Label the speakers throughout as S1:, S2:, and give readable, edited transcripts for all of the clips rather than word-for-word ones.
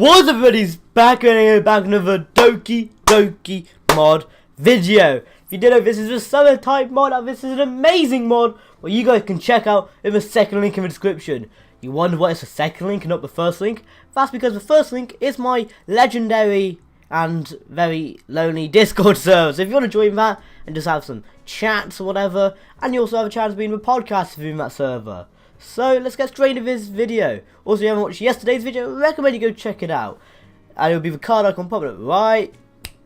S1: What's up, everybody's back and back another Doki Doki mod video. If you didn't know, this is a SummerTime mod and this is an amazing mod where you guys can check out in the second link in the description. You wonder why it's the second link and not the first link? That's because the first link is my legendary and very lonely Discord server. So if you want to join that and just have some chats or whatever, and you also have a chance of being in the podcast if you're in that server. So let's get straight into this video. Also, if you haven't watched yesterday's video, I recommend you go check it out. And it'll be the card icon popping up right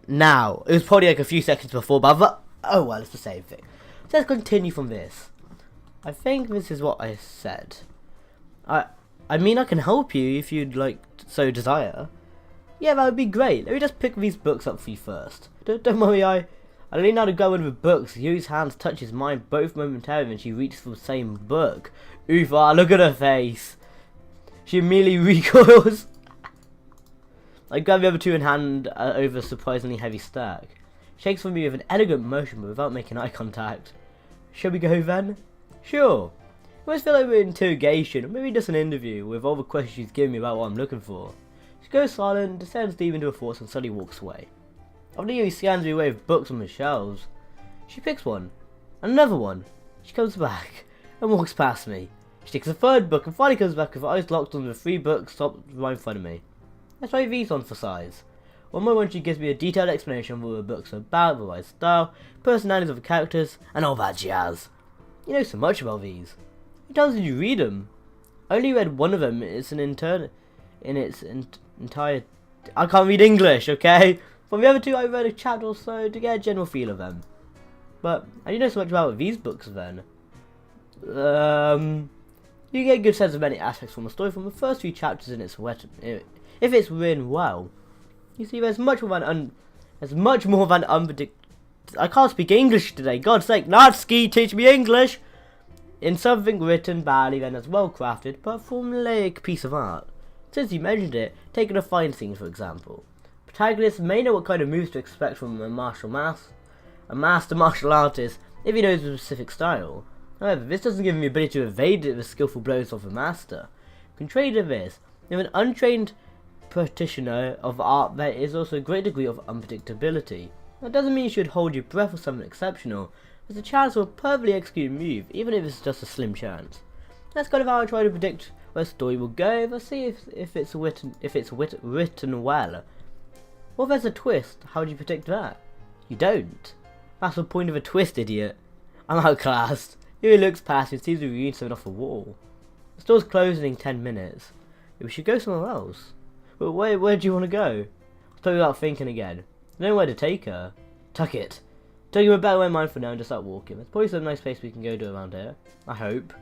S1: now. It was probably like a few seconds before, but oh well, it's the same thing. So let's continue from this. I think this is what I said. I mean, I can help you if you'd like so desire. Yeah, that would be great. Let me just pick these books up for you first. Don't worry, I lean down to go in with books. Yuri's hands touch his mind both momentarily when she reaches for the same book. Oof, look at her face. She immediately recoils. I grab the other two in hand over a surprisingly heavy stack. Shakes from me with an elegant motion but without making eye contact. Shall we go then? Sure. I always feel like we're in interrogation, or maybe just an interview with all the questions she's giving me about what I'm looking for. She goes silent, descends deep into her thoughts and suddenly walks away. After Yuri scans me away with books on the shelves, she picks one, and another one. She comes back and walks past me. She takes a third book and finally comes back with her eyes locked on the three books stopped right in front of me. Let's try these on for size. One more when she gives me a detailed explanation of what the books are about, the right style, personalities of the characters, and all that jazz. You know so much about these. How times did you read them? I only read one of them. It's an entire. I can't read English, okay? From the other two, I read a chapter or so to get a general feel of them. But I do know so much about these books then. You get a good sense of many aspects from the story from the first few chapters in its if it's written well. You see, there's much more than unpredictable. I can't speak English today. God's sake, Natsuki, teach me English. In something written badly, then as well crafted, but formulaic piece of art. Since you mentioned it, take a fight scene for example. Protagonists may know what kind of moves to expect from a master martial artist if he knows a specific style. However, this doesn't give him the ability to evade the skillful blows of a master. Contrary to this, with an untrained practitioner of art, there is also a great degree of unpredictability. That doesn't mean you should hold your breath for something exceptional. There's a chance of a perfectly executed move, even if it's just a slim chance. That's kind of how I try to predict where the story will go. Let's see if it's written well. What if there's a twist? How would you predict that? You don't. That's the point of a twist, idiot. I'm outclassed. Yuri looks past me and sees me reading something off the wall. The store's closing in 10 minutes. We should go somewhere else. But where do you want to go? I thought without thinking again. I don't know where to take her. Tuck it. Taking a better way in mind for now and just start walking. There's probably some nice place we can go to around here. I hope.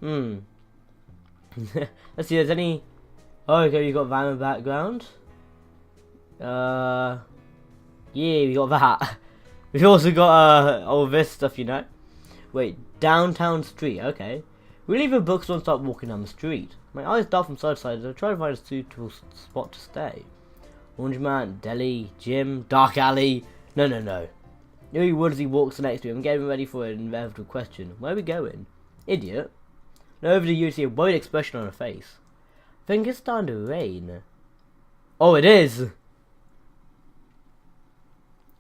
S1: Let's see, there's any... Oh, okay, you got van in the background. Yeah, we got that. We've also got all this stuff, you know. Wait, downtown street, okay. We leave the bookstore and start walking down the street. My eyes dart from side to side as I try to find a suitable spot to stay. Orange Man, deli, gym, dark alley. No. Yuri Woodsy walks next to me. I'm getting ready for an inevitable question. Where are we going? Idiot. Now over to you to see a worried expression on her face. I think it's starting to rain. Oh, it is!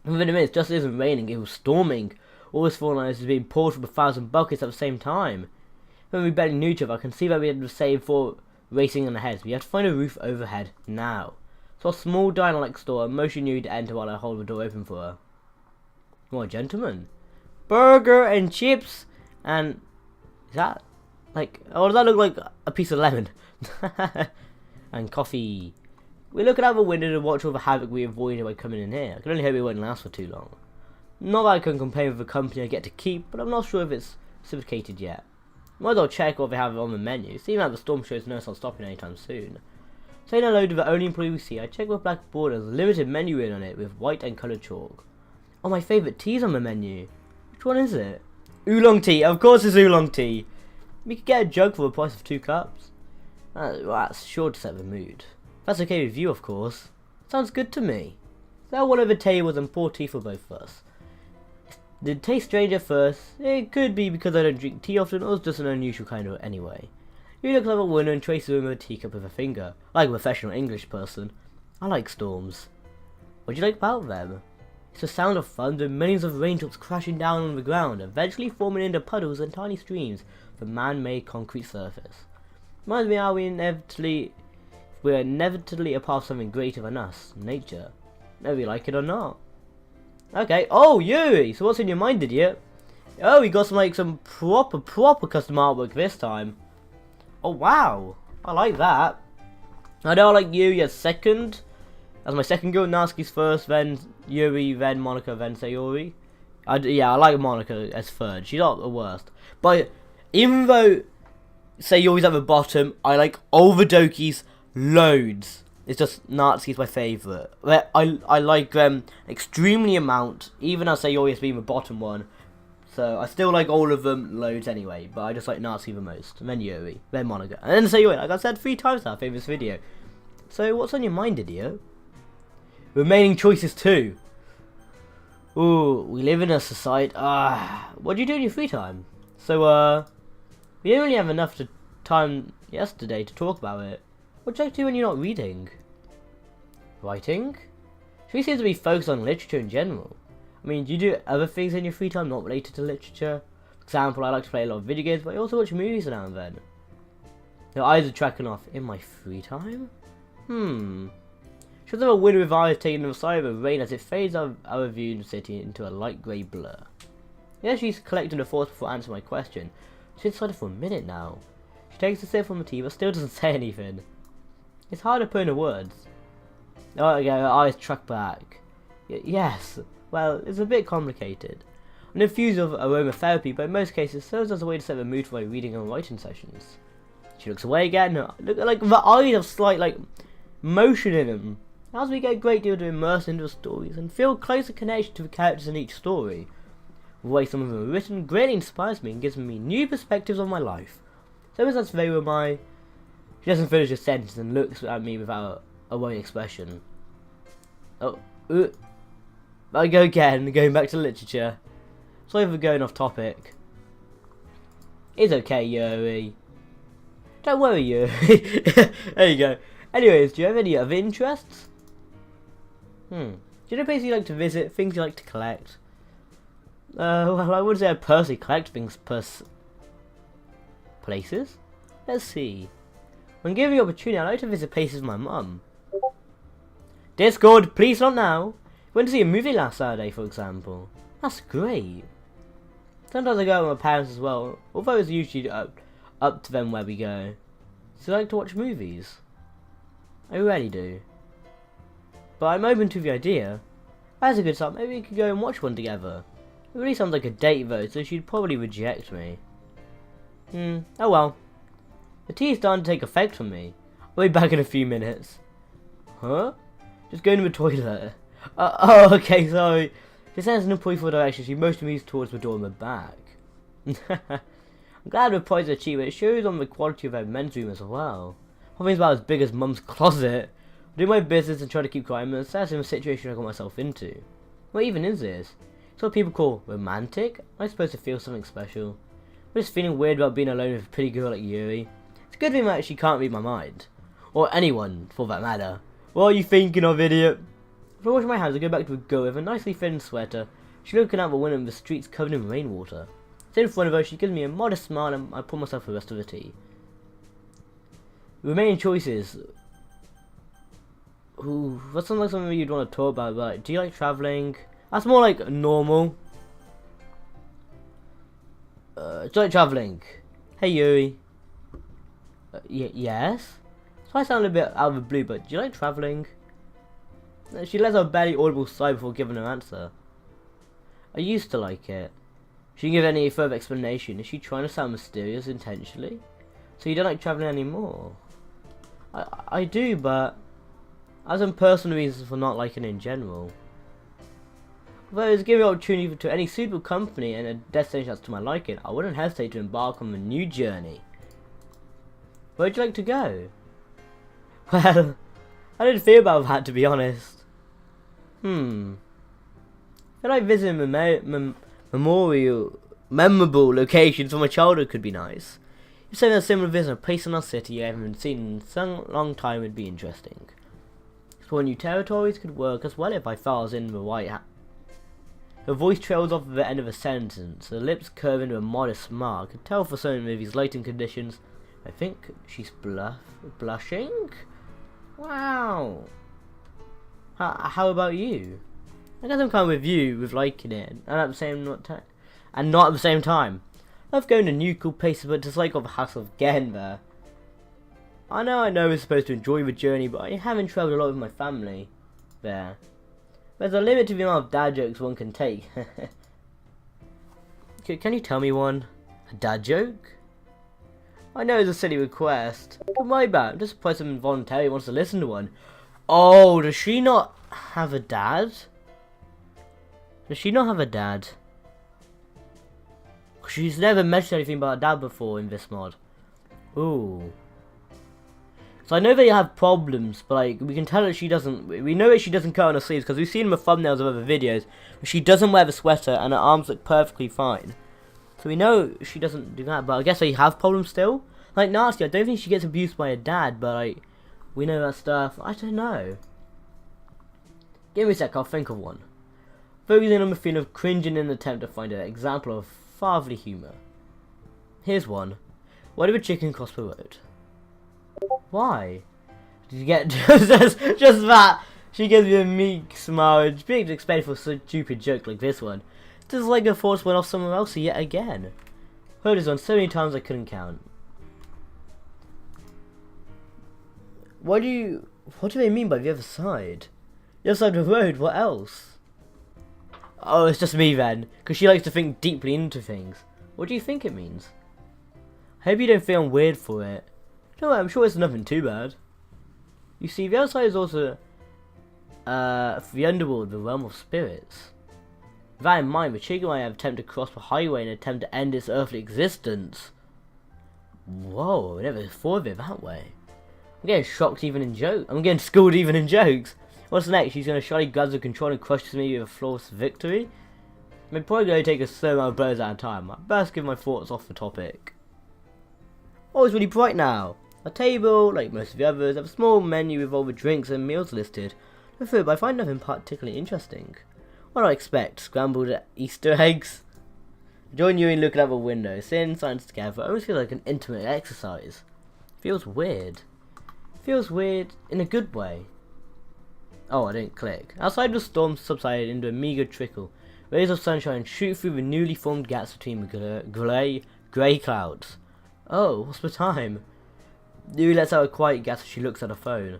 S1: Within a minute, it just isn't raining, it was storming. All this fallen ice is being poured from 1,000 buckets at the same time. When we barely knew each other, I can see that we had the same thought racing in our heads. We have to find a roof overhead now. So a small diner-like store, and motion you to enter while I hold the door open for her. What a gentleman. Burger and chips and... Is that... like... Oh, does that look like a piece of lemon? And coffee. We look out the window to watch all the havoc we avoided by coming in here. I can only hope it won't last for too long. Not that I can complain with the company I get to keep, but I'm not sure if it's reciprocated yet. Might as well check what they have on the menu. Seeing that the storm shows no sign of stopping anytime soon. Saying hello to the only employee we see, I check the black board and there's a limited menu in on it with white and coloured chalk. Oh, my favourite tea's on the menu. Which one is it? Oolong tea. Of course it's oolong tea. We could get a jug for the price of 2 cups. That's sure to set the mood. That's okay with you, of course. Sounds good to me. There one of the tables and pour tea for both of us. Did it taste strange at first? It could be because I don't drink tea often, or it's just an unusual kind of anyway. You look like a winner and traces the room with a teacup with a finger. Like a professional English person. I like storms. What do you like about them? It's the sound of thunder and millions of raindrops crashing down on the ground, eventually forming into puddles and tiny streams of a man-made concrete surface. Reminds me how we're inevitably a part of something greater than us, nature. Whether you like it or not. Okay. Oh, Yuri! So what's in your mind, idiot? Oh, we got some proper custom artwork this time. Oh, wow. I like that. I know I like Yuri as second. As my second girl, Natsuki's first, then Yuri, then Monica, then Sayori. Yeah, I like Monica as third. She's not the worst. But even though Sayori's at the bottom, I like all the Dokis loads. It's just Natsuki's my favourite. I like them extremely amount, even as Sayori has been the bottom one. So I still like all of them loads anyway, but I just like Natsuki the most. And then Yuri, then Monica, and then Sayori. Like I said 3 times now in this video. So what's on your mind, idiot? Remaining choices too. Ooh, we live in a society. What do you do in your free time? So we didn't really have enough time yesterday to talk about it. What do you like to do when you're not reading? Writing? She seems to be focused on literature in general. I mean, do you do other things in your free time not related to literature? For example, I like to play a lot of video games, but I also watch movies now and then. Your eyes are tracking off in my free time? Shows of a window with eyes taking the side of the rain as it fades out of our view in the city into a light grey blur. Yeah, she's collecting the thoughts before answering my question. She's silent for a minute now. She takes a sip from the tea but still doesn't say anything. It's hard to put into words. Oh, yeah, her eyes track back. Yes, well, it's a bit complicated. I'm infused with aromatherapy, but in most cases serves as a way to set the mood for my reading and writing sessions. She looks away again. Look, like the eyes have slight motion in them. As we get a great deal to immerse into the stories and feel closer connection to the characters in each story. The way some of them are written greatly inspires me and gives me new perspectives on my life. So that's very with my... She doesn't finish a sentence and looks at me without a worried expression. I go again, going back to literature. Sorry for going off topic. It's okay, Yuri. Don't worry, Yuri. There you go. Anyways, do you have any other interests? Do you know places you like to visit, things you like to collect? Well, I wouldn't say I personally collect things places. Let's see. When given the opportunity, I like to visit places with my mum. Discord, please not now. Went to see a movie last Saturday, for example. That's great. Sometimes I go out with my parents as well, although it's usually up to them where we go. So I like to watch movies. I really do. But I'm open to the idea. That's a good start. Maybe we could go and watch one together. It really sounds like a date though, so she'd probably reject me. Oh well. The tea is starting to take effect on me. I'll be back in a few minutes. Huh? Just going to the toilet. Oh, okay, sorry. She sends an employee for direction. She motions me towards the door in the back. I'm glad the prices are cheap, but it shows on the quality of our men's room as well. Something's about as big as Mum's closet. I do my business and try to keep quiet, and that's in the situation I got myself into. What even is this? It's what people call romantic? I'm supposed to feel something special. I'm just feeling weird about being alone with a pretty girl like Yuri. It's a good thing that she can't read my mind. Or anyone, for that matter. What are you thinking of, idiot? If I wash my hands, I go back to a girl with a nicely fitting sweater. She's looking out the window with the streets covered in rainwater. So in front of her, she gives me a modest smile and I pour myself the rest of the tea. Remaining choices. Ooh, what's something you'd want to talk about? Like, do you like travelling? That's more like normal. Do you like travelling? Hey Yuri. Yes? So I sound a bit out of the blue, but do you like travelling? She lets out a barely audible sigh before giving her answer. I used to like it. She didn't give any further explanation. Is she trying to sound mysterious intentionally? So you don't like travelling anymore? I do, but I have some personal reasons for not liking it in general. Although it's giving opportunity to any suitable company and a destination that's to my liking, I wouldn't hesitate to embark on a new journey. Where'd you like to go? Well, I didn't feel about that, to be honest. I feel like visiting memorable locations from my childhood could be nice. If something that's similar to this in a place in our city you haven't seen in some long time would be interesting. Exploring new territories could work as well if I felt in the right. Her voice trails off at the end of a sentence. Her lips curve into a modest smile. I could tell for certain with these lighting conditions. I think she's blushing. Wow. How about you? I guess I'm kind of with you with liking it, and at the same time, not at the same time. I love going to new cool places, but just like all the hassle of getting there. I know we're supposed to enjoy the journey, but I haven't travelled a lot with my family there. There's a limit to the amount of dad jokes one can take. Can you tell me one? A dad joke? I know it's a silly request, but my bad. I'm just surprised someone involuntarily wants to listen to one. Oh, does she not have a dad? Does she not have a dad? She's never mentioned anything about a dad before in this mod. Ooh. So I know they have problems, but like we can tell that she doesn't. We know that she doesn't cut on her sleeves because we've seen the thumbnails of other videos. She doesn't wear the sweater and her arms look perfectly fine. So we know she doesn't do that. But I guess they have problems still. Like Nasty, I don't think she gets abused by her dad, but like we know that stuff. I don't know. Give me a sec. I'll think of one. Focusing on the feeling of cringing in an attempt to find an example of fatherly humour. Here's one. Why did a chicken cross the road? Why? Did you get just that? She gives me a meek smile. It's big to expect for a stupid joke like this one. Just like her thoughts went off somewhere else yet again. Heard this one so many times I couldn't count. What do they mean by the other side? The other side of the road, what else? Oh, it's just me then, because she likes to think deeply into things. What do you think it means? I hope you don't feel weird for it. No, I'm sure it's nothing too bad. You see, the other side is also the underworld, the realm of spirits. With that in mind, the chicken might have attempted to cross the highway and attempt to end its earthly existence. Whoa, I never thought of it that way. I'm getting shocked even in jokes. I'm getting schooled even in jokes. What's next? She's going to shyly grab the control and crushes me with a flawless victory? I'm probably going to take a slow amount of birds at a time. I best give my thoughts off the topic. Oh, it's really bright now. A table, like most of the others, have a small menu with all the drinks and meals listed. No food, but I find nothing particularly interesting. What do I expect? Scrambled Easter eggs? Join Yuri and looking out the window. Sitting in silence together almost feels like an intimate exercise. Feels weird. Feels weird in a good way. Oh, I didn't click. Outside the storm subsided into a meagre trickle. Rays of sunshine shoot through the newly formed gaps between the grey clouds. Oh, what's the time? Yuri lets out a quiet gasp as she looks at her phone.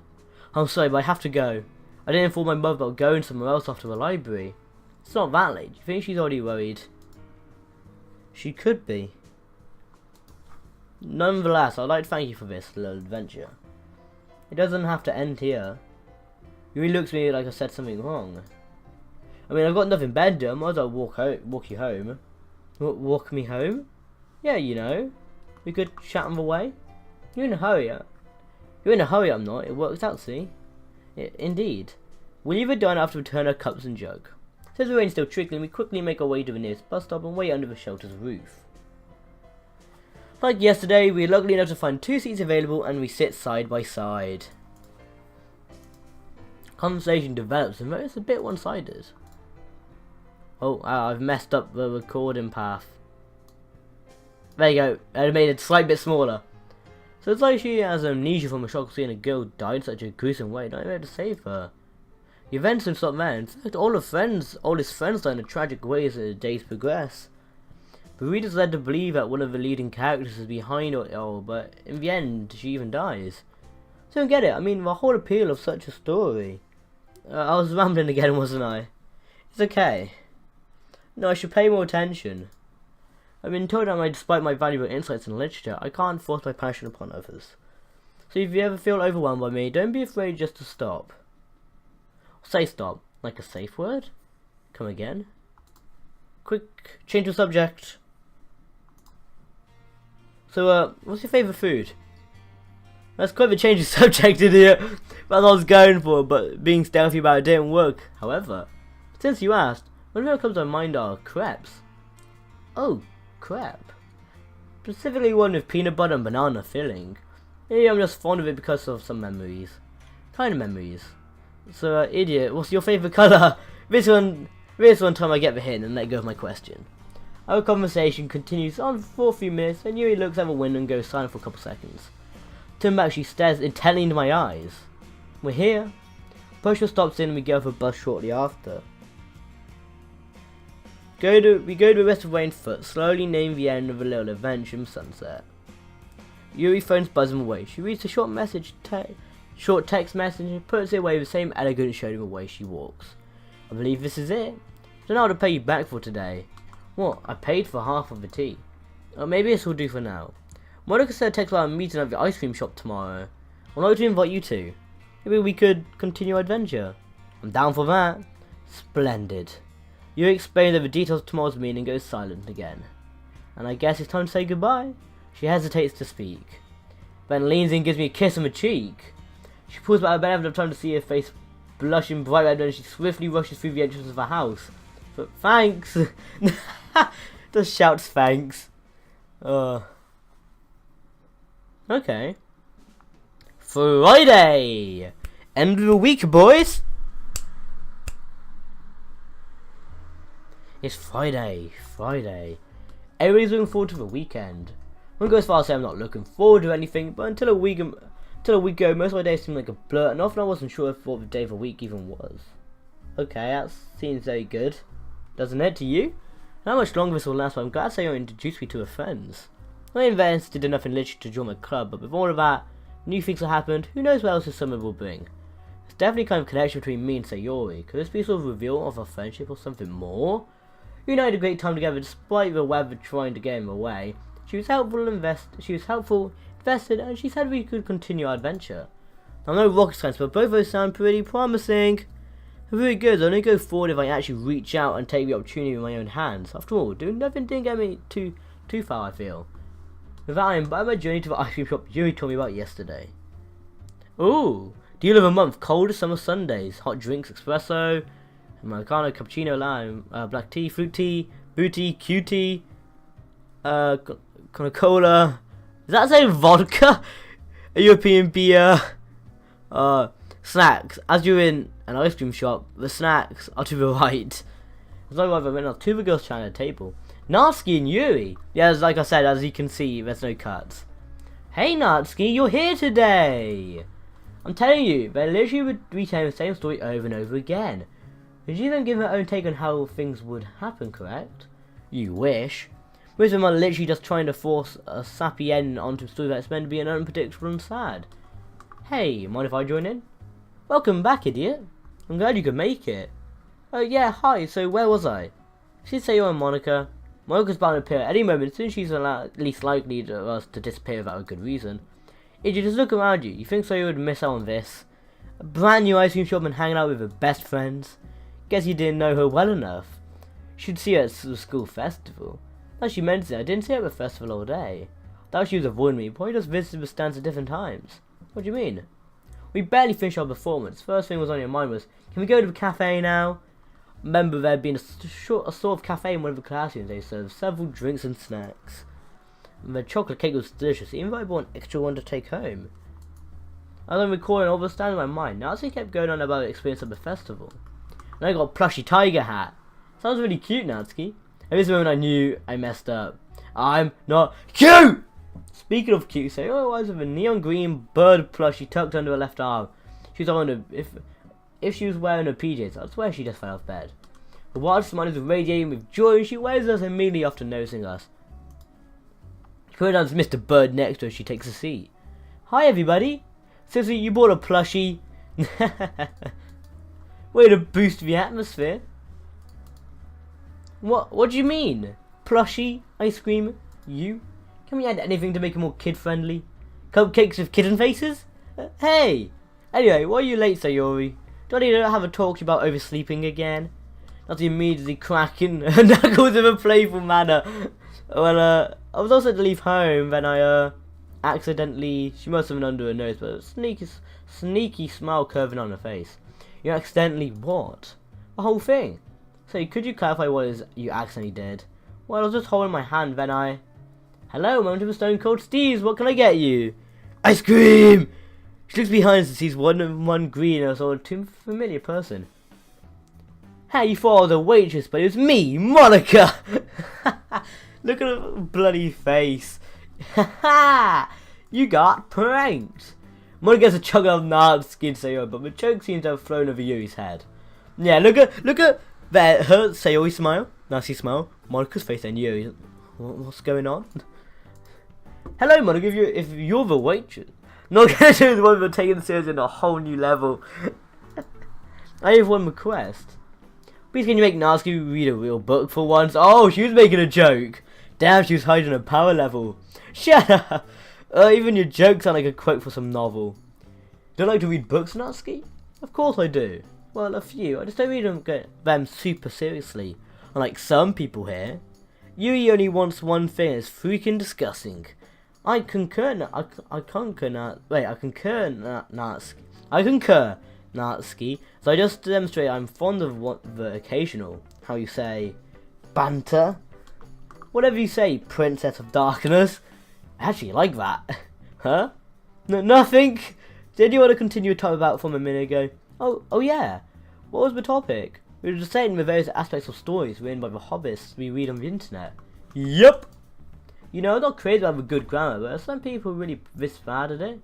S1: I'm sorry, but I have to go. I didn't inform my mother about going somewhere else after the library. It's not that late. Do you think she's already worried? She could be. Nonetheless, I'd like to thank you for this little adventure. It doesn't have to end here. Yuri looks at me like I said something wrong. I mean, I've got nothing better to do. I might as well walk you home. Walk me home? Yeah, you know. We could chat on the way. You're in a hurry. You're in a hurry, I'm not. It works out, see? Indeed. We'll leave her done after we return her cups and jug. Since the rain's still trickling, we quickly make our way to the nearest bus stop and wait under the shelter's roof. Like yesterday, we are lucky enough to find 2 seats available and we sit side by side. Conversation develops and it's a bit one-sided. Oh, I've messed up the recording path. There you go. I made it a slight bit smaller. So it's like she has amnesia from a shock of seeing a girl die in such a gruesome way. Not able to save her. The events don't stop there. In fact, all his friends die in a tragic way as the days progress. The reader's led to believe that one of the leading characters is behind it all, but in the end, she even dies. So I don't get it. I mean, the whole appeal of such a story. I was rambling again, wasn't I? It's okay. No, I should pay more attention. I've been told that despite my valuable insights in literature, I can't force my passion upon others. So if you ever feel overwhelmed by me, don't be afraid just to stop. Say stop, like a safe word. Come again. Quick, change of subject. So, what's your favourite food? That's quite a change of subject in here. That's what I was going for, but being stealthy about it didn't work. However, since you asked, one thing that comes to my mind are crepes. Oh, crap. specifically one with peanut butter and banana filling. Maybe I'm just fond of it because of some memories. Kind of memories. So, idiot, what's your favourite colour? This one time I get the hint and let go of my question. Our conversation continues on for a few minutes, and Yuri looks out the window and goes silent for a couple seconds. Turn back, she stares intently into my eyes. We're here. Pusher stops in and we go for a bus shortly after. We go to the rest of the way on foot, slowly nearing the end of a little adventure in sunset. Yuri phone's buzzing away. She reads a short text message and puts it away with the same elegant showing the way she walks. I believe this is it. Don't know how to pay you back for today. What? I paid for half of the tea. Or maybe this will do for now. Monica said text about a meeting at the ice cream shop tomorrow. I'd like to invite you to. Maybe we could continue our adventure. I'm down for that. Splendid. Yuri explains the details of tomorrow's meeting and goes silent again. And I guess it's time to say goodbye. She hesitates to speak. Ben leans in and gives me a kiss on the cheek. She pulls back her bed after time to see her face blushing bright red, and she swiftly rushes through the entrance of the house. But thanks! Just shouts thanks. Okay. Friday! End of the week, boys! It's Friday. Everybody's looking forward to the weekend. I won't go as far as say I'm not looking forward to anything, but until a week ago, most of my days seemed like a blur, and often I wasn't sure what the day of the week even was. Okay, that seems very good, doesn't it, to you? How much longer this will last, but I'm glad to say you introduced me to her friends. I invested enough in literature to join my club, but with all of that, new things have happened, who knows what else this summer will bring. There's definitely kind of a connection between me and Sayori. Could this be sort of a reveal of our friendship or something more? We had a great time together despite the weather trying to get him away. She was helpful, invested, and she said we could continue our adventure. I'm no rocket science, but both of those sound pretty promising. Very good. I only go forward if I actually reach out and take the opportunity in my own hands. After all, doing nothing didn't get me too far, I feel. With that, I embark my journey to the ice cream shop Yuri told me about yesterday. Ooh, deal of the month: cold summer sundaes, hot drinks, espresso, Americano, cappuccino, lime, black tea, fruit tea, booty, cutie, Coca-Cola. Does that say vodka? A European beer. Snacks. As you're in an ice cream shop, the snacks are to the right. As I went out, two of the girls trying at a table. Natsuki and Yuri. Yeah, like I said, as you can see, there's no cuts. Hey Natsuki, you're here today. I'm telling you, they literally would retell the same story over and over again. Did you then give her own take on how things would happen, correct? You wish. Most of them are literally just trying to force a sappy end onto a story that's meant to be an unpredictable and sad. Hey, mind if I join in? Welcome back, idiot. I'm glad you could make it. Oh yeah, hi, so where was I? She'd say you're Monica. Monica's bound to appear at any moment, since she's least likely to us to disappear without a good reason. If you just look around you, you think so you would miss out on this? A brand new ice cream shop and hanging out with her best friends? Guess you didn't know her well enough. You should see her at the school festival. Now she mentions it, I didn't see her at the festival all day. Thought she was avoiding me, probably just visited the stands at different times. What do you mean? We barely finished our performance. First thing was on your mind was, can we go to the cafe now? Remember there had been a sort of cafe in one of the classrooms. They served several drinks and snacks. And the chocolate cake was delicious, even though I bought an extra one to take home. I was recalling all the stand in my mind. Now as he kept going on about the experience of the festival. And I got a plushy tiger hat. Sounds really cute, Natsuki. At this moment I knew I messed up. I'm not cute! Speaking of cute, say otherwise with a neon green bird plushie tucked under her left arm. She was on if she was wearing her PJs, I'd swear she just fell off bed. The wild smile is radiating with joy and she waves us immediately after noticing us. She put down to Mr. Bird next to her, she takes a seat. Hi everybody! Seriously, you bought a plushie? Way to boost the atmosphere. What do you mean? Plushie? Ice cream? You? Can we add anything to make it more kid-friendly? Cupcakes with kitten faces? Hey! Anyway, why are you late, Sayori? Do I need to have a talk to you about oversleeping again? Not immediately cracking her knuckles in a playful manner. Well, I was also to leave home when I, accidentally... She must have been under her nose, but a sneaky smile curving on her face. You accidentally what? The whole thing. So, could you clarify what it is you accidentally did? Well, I was just holding my hand when I Hello, welcome to Stone Cold Steve's. What can I get you? Ice cream! She looks behind us and sees one green and saw a too familiar person. Hey, you thought I was a waitress, but it was me, Monica! Look at her bloody face. You got pranked. Monica gets a chunk of Natsuki Sayori, but the joke seems to have flown over Yuri's head. Yeah, look at her Sayori smile, Natsuki smile, Monica's face, and Yuri. What's going on? Hello, Monica. If you're the waitress, not going to do the one we're taking the series in a whole new level. I have one request. Please, can you make Natsuki read a real book for once? Oh, she was making a joke. Damn, she was hiding a power level. Shut up. Even your jokes sound like a quote for some novel. Do you like to read books, Natsuki? Of course I do. Well, a few. I just don't read them super seriously. Unlike some people here. Yuri only wants one thing. It's freaking disgusting. I concur, Natsuki. So I just demonstrate I'm fond of the occasional, how you say, banter. Whatever you say, Princess of Darkness. I actually like that. Huh? Nothing? Did you want to continue talking about from a minute ago? Oh yeah. What was the topic? We were just saying the various aspects of stories written by the hobbits we read on the internet. Yup. You know, I'm not crazy about the good grammar, but are some people really this bad at it?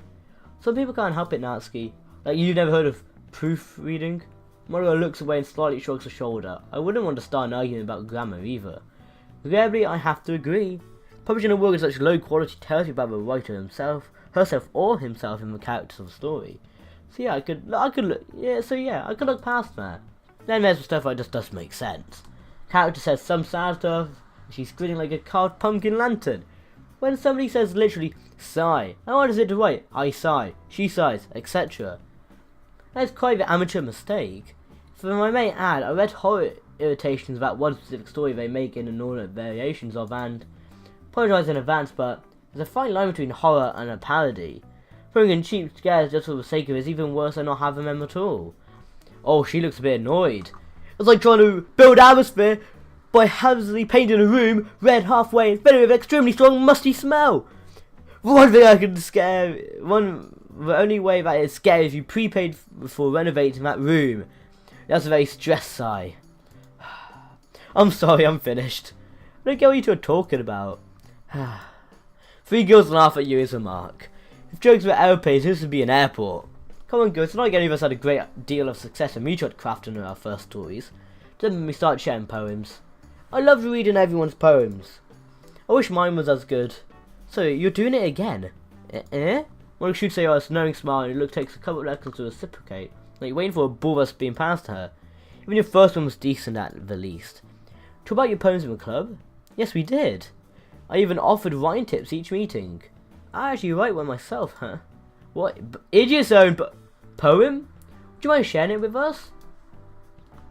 S1: Some people can't help it, Natsuki. Like, you've never heard of proofreading? Monica looks away and slightly shrugs her shoulder. I wouldn't want to start an argument about grammar either. Regrettably, I have to agree. Publishing a work of such low quality tells you about the writer himself, herself, or himself in the characters of the story. So yeah, I could look past that. Then there's the stuff that just doesn't make sense. Character says some sad stuff, and she's grinning like a carved pumpkin lantern. When somebody says literally, sigh, and what is it to write? I sigh, she sighs, etc. That's quite the amateur mistake. For I may add, I read horror irritations about one specific story they make in inordinate variations of, and apologise in advance, but there's a fine line between horror and a parody. Throwing in cheap scares just for the sake of it is even worse than not having them at all. Oh, she looks a bit annoyed. It's like trying to build atmosphere by hazardly painting a room red halfway and filling it with an extremely strong musty smell. One thing I can the only way that it's scary is you prepaid for renovating that room. That's a very stressed sigh. I'm sorry, I'm finished. I don't get what you two are talking about. 3 girls laugh at you as a mark. If jokes were aeroplanes, this would be an airport. Come on, girls, it's not like any of us had a great deal of success in mutual crafting in our first stories. Then we start sharing poems. I love reading everyone's poems. I wish mine was as good. So, you're doing it again? One shoots say a knowing smile and it takes a couple of seconds to reciprocate. Like waiting for a ball that's being passed to her. Even your first one was decent at the least. Talk about your poems in the club? Yes, we did. I even offered writing tips each meeting. I actually write one myself, huh? What? Idiot's own poem? Would you mind sharing it with us?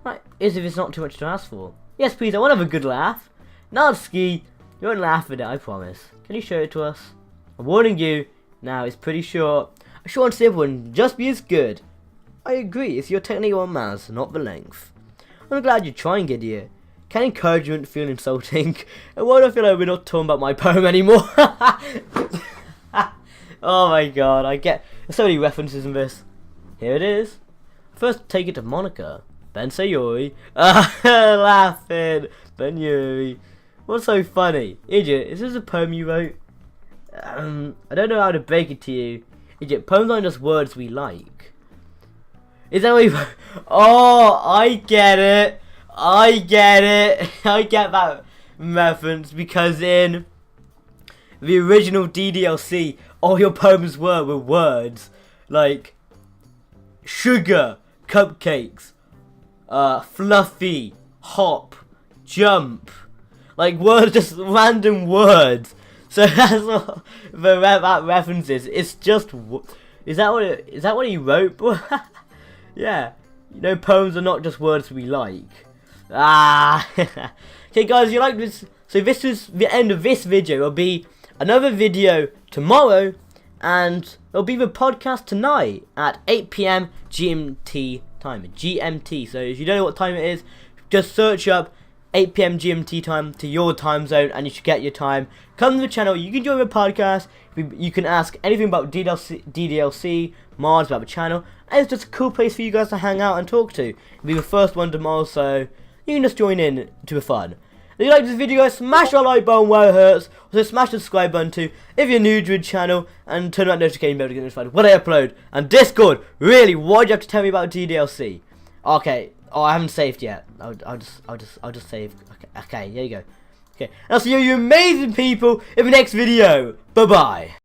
S1: Right, as if it's not too much to ask for. Yes, please, I want to have a good laugh. Natsuki, you won't laugh at it, I promise. Can you show it to us? I'm warning you, now it's pretty short. A short and simple and just be as good. I agree, it's your technique on matters, not the length. I'm glad you're trying, idiot. Can encouragement feel insulting? And why do I feel like we're not talking about my poem anymore? Oh my god, there's so many references in this. Here it is. First, take it to Monica. Then say Yuri. Laughing. Then Yuri. What's so funny? Idiot, is this a poem you wrote? I don't know how to break it to you. Idiot, poems aren't just words we like. Is that what you... Oh, I get it. I get that reference because in the original DDLC, all your poems were words like sugar, cupcakes, fluffy, hop, jump, like words, just random words. So that's what that reference is. It's just, is that what he wrote? Yeah, you know, poems are not just words we like. Okay guys, you like this? So this is the end of this video. There'll be another video tomorrow, and there'll be the podcast tonight at 8 PM GMT time. GMT. So if you don't know what time it is, just search up 8 PM GMT time to your time zone, and you should get your time. Come to the channel, you can join the podcast, you can ask anything about DDLC, mods, about the channel, and it's just a cool place for you guys to hang out and talk to. It'll be the first one tomorrow, so you can just join in to the fun. If you like this video, guys, smash that like button where it hurts. Also, smash the subscribe button too if you're new to the channel, and turn on that notification bell to get notified when I upload. And Discord, really, why do you have to tell me about DDLC? Okay, oh, I haven't saved yet. I'll just save. Okay, there you go. Okay, and I'll see you amazing people in the next video. Bye bye.